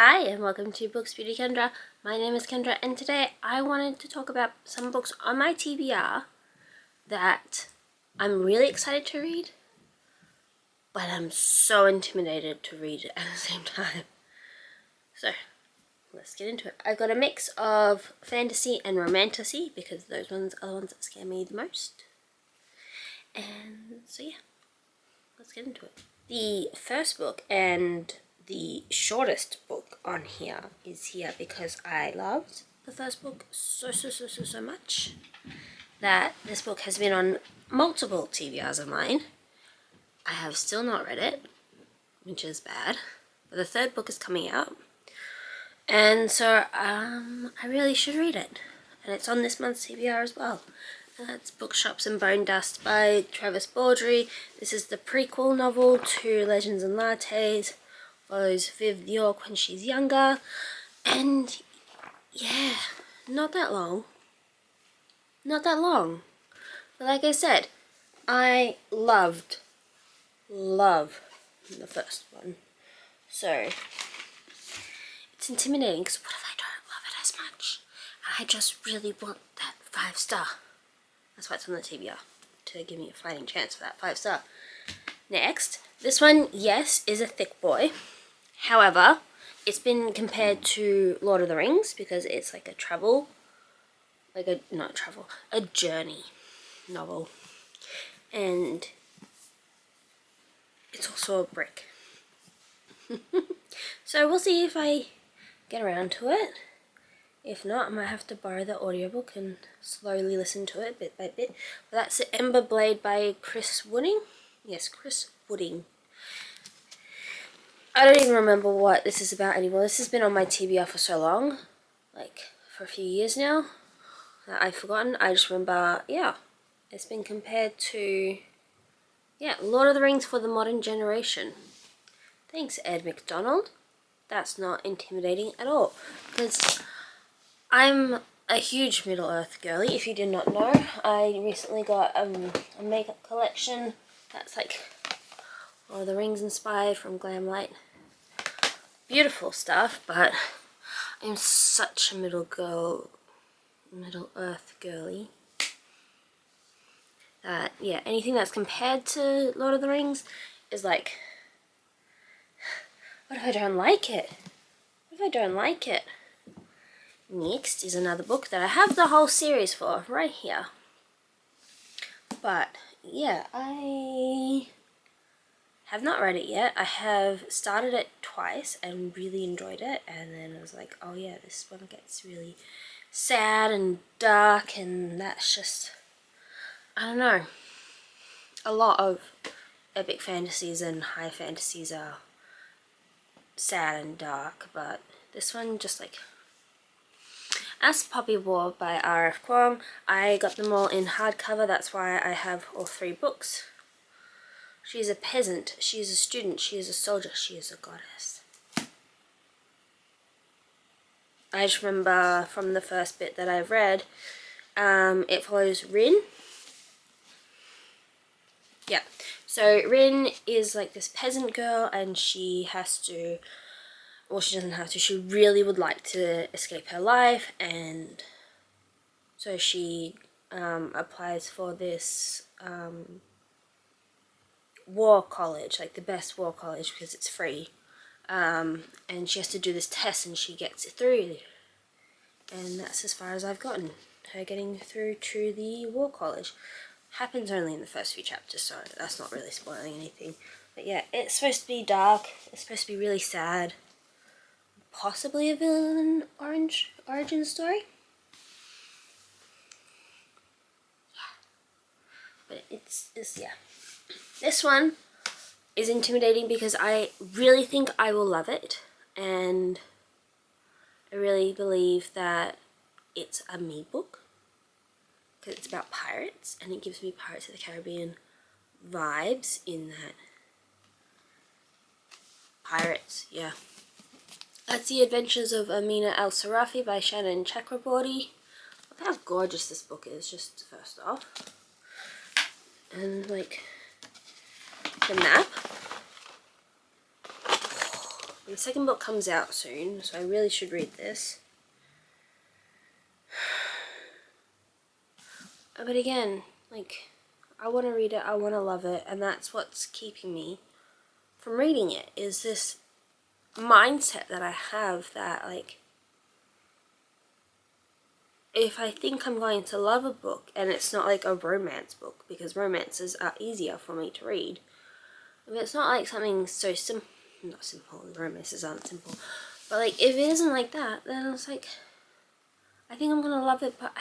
Hi and welcome to BooksBeautyKendra. My name is Kendra and today I wanted to talk about some books on my TBR that I'm really excited to read, but I'm so intimidated to read it at the same time. So let's get into it. I've got a mix of fantasy and romantasy because those ones are the ones that scare me the most. And so yeah, let's get into it. The first book and the shortest book on here is here because I loved the first book so much that this book has been on multiple TBRs of mine. I have still not read it, which is bad, but the third book is coming out, and so I really should read it, and it's on this month's TBR as well. That's Bookshops and Bone Dust by Travis Baldry. This is the prequel novel to Legends and Lattes. Follows Viv York when she's younger. And yeah, not that long. Not that long. But like I said, I love the first one. So it's intimidating because what if I don't love it as much? I just really want that 5-star. That's why it's on the TBR, to give me a fighting chance for that 5-star. Next, this one, yes, is a thick boy. However, it's been compared to Lord of the Rings because it's like a a journey novel. And it's also a brick. So we'll see if I get around to it. If not, I might have to borrow the audiobook and slowly listen to it bit by bit. But that's Ember Blade by Chris Wooding. Yes, Chris Wooding. I don't even remember what this is about anymore. This has been on my TBR for so long. Like, for a few years now. That I've forgotten. I just remember, yeah. It's been compared to, yeah, Lord of the Rings for the modern generation. Thanks, Ed McDonald. That's not intimidating at all. Because I'm a huge Middle-earth girly, if you did not know. I recently got a makeup collection that's like Lord of the Rings inspired from Glamlight. Beautiful stuff, but I'm such a Middle-earth girly that, yeah, anything that's compared to Lord of the Rings is like, what if I don't like it? What if I don't like it? Next is another book that I have the whole series for right here. But yeah, I have not read it yet. I have started it twice and really enjoyed it, and then I was like, oh yeah, this one gets really sad and dark, and that's just, I don't know. A lot of epic fantasies and high fantasies are sad and dark, but this one just like, as Poppy War by R.F. Kuang. I got them all in hardcover, that's why I have all 3 books. She is a peasant, she is a student, she is a soldier, she is a goddess. I just remember from the first bit that I've read, it follows Rin. Yeah, so Rin is like this peasant girl, and she has to, well, she doesn't have to, she really would like to escape her life, and so she applies for this war college, like the best war college because it's free, and she has to do this test and she gets it through, and that's as far as I've gotten, her getting through to the war college. Happens only in the first few chapters, so that's not really spoiling anything. But yeah, it's supposed to be dark, it's supposed to be really sad, possibly a villain origin story. But it's yeah. This one is intimidating because I really think I will love it, and I really believe that it's a me book because it's about pirates, and it gives me Pirates of the Caribbean vibes in that. Pirates, yeah. That's The Adventures of Amina Al-Sarafi by Shannon Chakraborty. Look how gorgeous this book is, just first off. And like the map. The second book comes out soon, so I really should read this. But again, like, I want to read it, I want to love it, and that's what's keeping me from reading it, is this mindset that I have that, like, if I think I'm going to love a book, and it's not like a romance book, because romances are easier for me to read, if it's not like something so simple, not simple, romances aren't simple, but like, if it isn't like that, then it's like, I think I'm gonna love it, but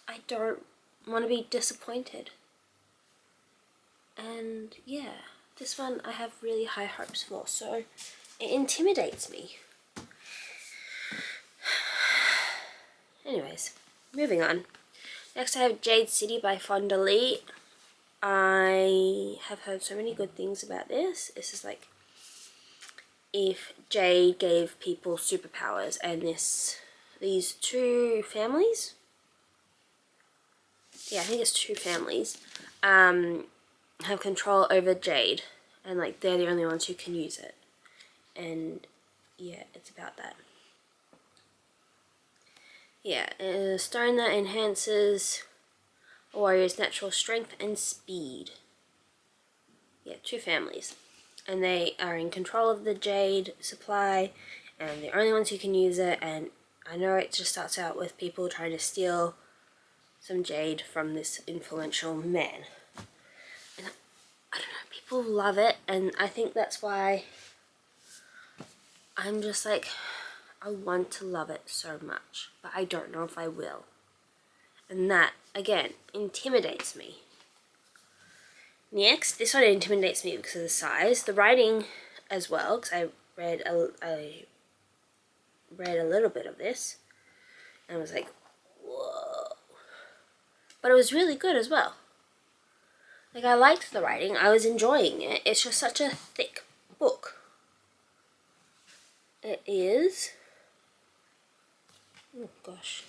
I don't want to be disappointed. And yeah, this one I have really high hopes for, so it intimidates me. Anyways, moving on. Next I have Jade City by Fonda Lee. I have heard so many good things about this. This is like if Jade gave people superpowers, and these two families, yeah, I think it's two families, have control over Jade, and like they're the only ones who can use it. And yeah, it's about that. Yeah, a stone that enhances a warrior's natural strength and speed. Yeah, two families. And they are in control of the jade supply, and the only ones who can use it. And I know it just starts out with people trying to steal some jade from this influential man. And I don't know, people love it, and I think that's why I'm just like, I want to love it so much, but I don't know if I will. And that, again, intimidates me. Next, this one intimidates me because of the size. The writing as well, because I read a little bit of this, and I was like, whoa. But it was really good as well. Like, I liked the writing, I was enjoying it. It's just such a thick book. It is, oh gosh,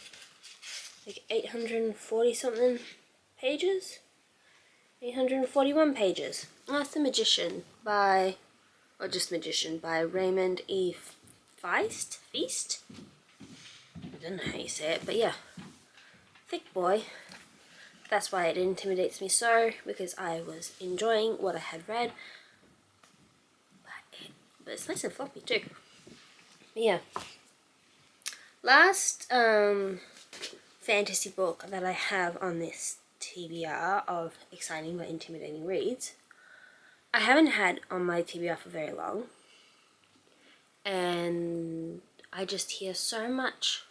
like 840 something pages? 841 pages. Oh, that's The Magician by, or just Magician, by Raymond E. Feist? I don't know how you say it, but yeah. Thick boy. That's why it intimidates me so, because I was enjoying what I had read. But it's nice and floppy too. But yeah. Last fantasy book that I have on this TBR of exciting but intimidating reads, I haven't had on my TBR for very long, and I just hear so much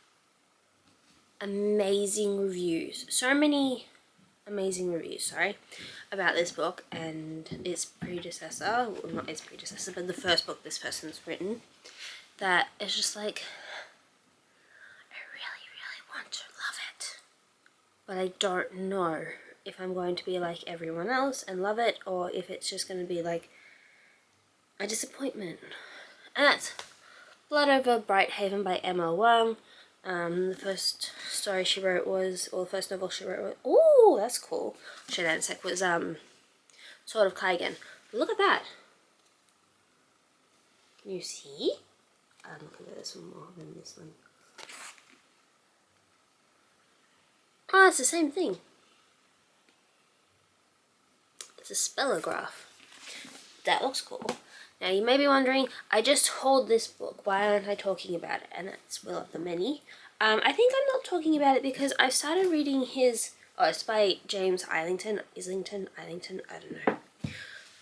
amazing reviews, so many amazing reviews, about this book and its predecessor, well, not its predecessor, but the first book this person's written, that it's just like, I really, really want to love it, but I don't know if I'm going to be like everyone else and love it, or if it's just going to be like a disappointment. And that's Blood Over Bright Haven by Emma Wang. The first story she wrote was, or the first novel she wrote was, ooh, that's cool, I'll show that in a sec, was Sword of Kaigen. Look at that. Can you see? Look at this one more than this one. Oh, it's the same thing. It's a spellograph. That looks cool. Now you may be wondering, I just hauled this book, why aren't I talking about it? And that's Will of the Many. I think I'm not talking about it because I've started reading his, oh, it's by James Islington, I don't know.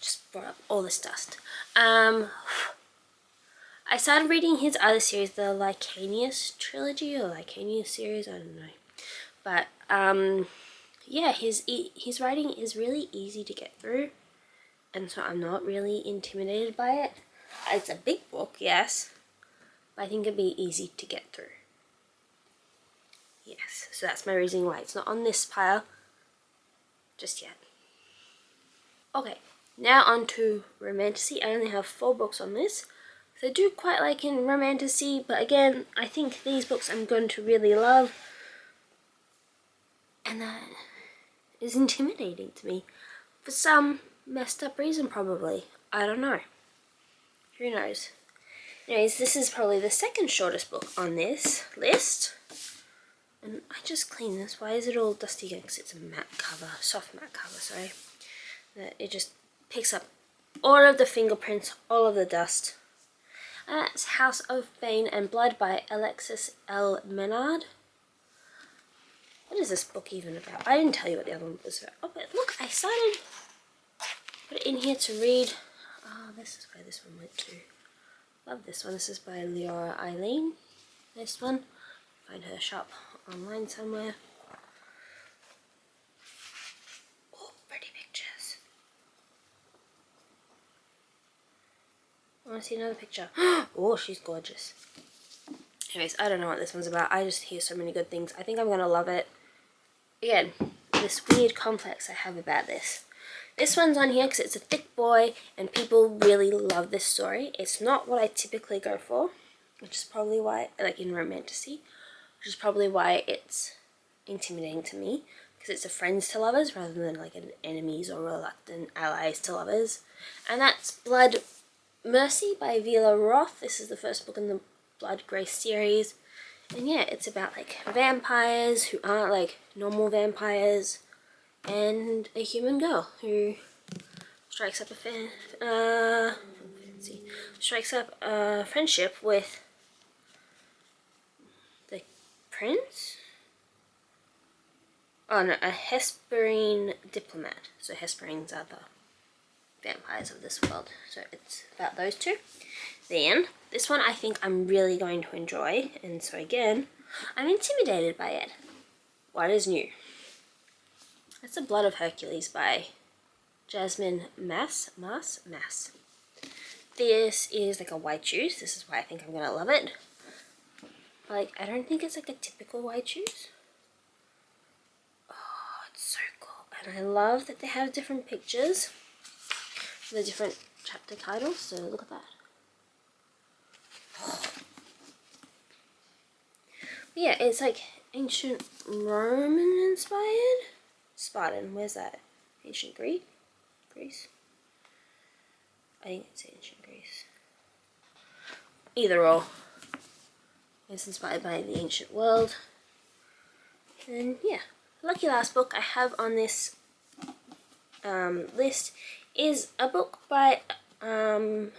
Just brought up all this dust. I started reading his other series, the Licanius trilogy, or Licanius series, I don't know. But, yeah, his writing is really easy to get through, and so I'm not really intimidated by it. It's a big book, yes, but I think it'd be easy to get through. Yes, so that's my reasoning why it's not on this pile just yet. Okay, now on to Romantasy. I only have 4 books on this. So I do quite like in Romantasy, but again, I think these books I'm going to really love. And that is intimidating to me. For some messed up reason, probably. I don't know. Who knows? Anyways, this is probably the second shortest book on this list. And I just cleaned this. Why is it all dusty again? Because it's a matte cover, soft matte cover, sorry. It just picks up all of the fingerprints, all of the dust. And that's House of Bane and Blood by Alexis L. Menard. What is this book even about? I didn't tell you what the other one was about. Oh, but look, I started put it in here to read. Oh, this is where this one went to. Love this one. This is by Leora Eileen. This one. Find her shop online somewhere. Oh, pretty pictures. I want to see another picture. Oh, she's gorgeous. Anyways, I don't know what this one's about. I just hear so many good things. I think I'm going to love it. Again, this weird complex I have about this. This one's on here because it's a thick boy and people really love this story. It's not what I typically go for, which is probably why, like in romantasy, which is probably why it's intimidating to me, because it's a friends to lovers rather than like an enemies or reluctant allies to lovers. And that's Blood Mercy by Vila Roth. This is the first book in the Blood Grace series. And yeah, it's about like vampires who aren't like normal vampires and a human girl who strikes up a friendship with the prince. Oh no, a Hesperine diplomat. So Hesperines are the vampires of this world. So it's about those two. Then, this one I think I'm really going to enjoy, and so again, I'm intimidated by it. What is new? It's The Blood of Hercules by Jasmine Mass. This is like a white juice. This is why I think I'm going to love it. But like, I don't think it's like a typical white juice. Oh, it's so cool. And I love that they have different pictures for the different chapter titles, so look at that. Yeah, it's like ancient Roman inspired. Spartan, where's that? Ancient Greece? I think it's ancient Greece. Either or. It's inspired by the ancient world. And yeah, lucky last book I have on this list is a book by an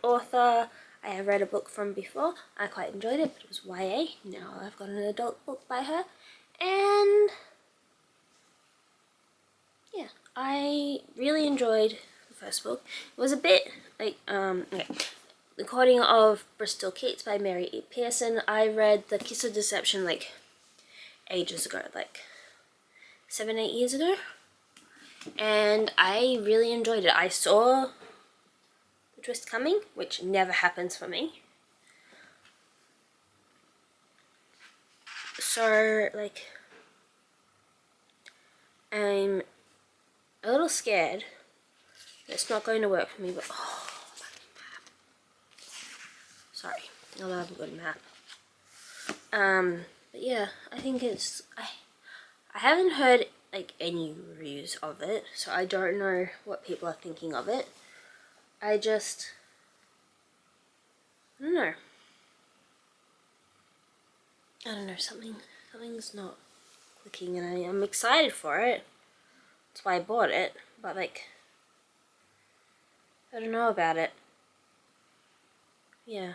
author I have read a book from before. I quite enjoyed it, but it was YA. Now I've got an adult book by her. And yeah, I really enjoyed the first book. It was a bit like, okay. The Courting of Bristol Keats by Mary E. Pearson. I read The Kiss of Deception like ages ago, like 7-8 years ago. And I really enjoyed it. I saw the twist coming, which never happens for me. So, like, I'm a little scared that it's not going to work for me, but oh, map. Sorry, I love a good map. But yeah, I think it's, I haven't heard like any reviews of it, so I don't know what people are thinking of it. I don't know. Something's not clicking, and I am excited for it. That's why I bought it, but like, I don't know about it. Yeah.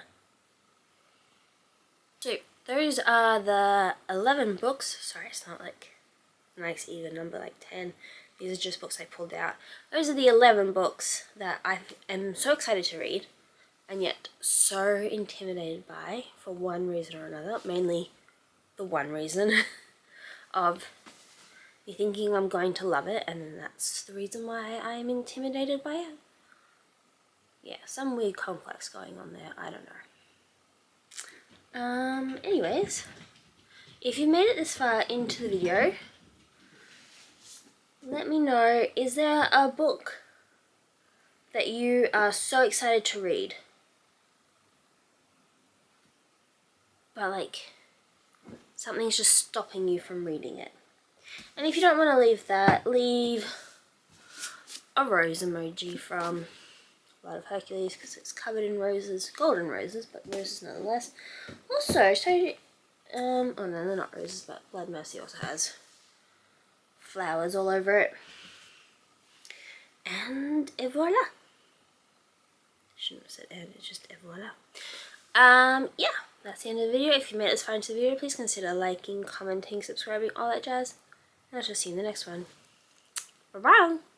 So, those are the 11 books. Sorry, it's not like a nice even number like 10. These are just books I pulled out. Those are the 11 books that I am so excited to read, and yet so intimidated by for one reason or another. Mainly the one reason of me thinking I'm going to love it, and then that's the reason why I'm intimidated by it. Yeah, some weird complex going on there. I don't know. Anyways, if you made it this far into the video, let me know, is there a book that you are so excited to read, but like something's just stopping you from reading it? And if you don't want to leave that, leave a rose emoji from Blood of Hercules, because it's covered in roses, golden roses, but roses nonetheless. Also, oh no, they're not roses, but Blood Mercy also has flowers all over it. And et voila. Shouldn't have said and, it's just et voila. Yeah, that's the end of the video. If you made it this far into the video, please consider liking, commenting, subscribing, all that jazz. And I'll just see you in the next one. Bye bye!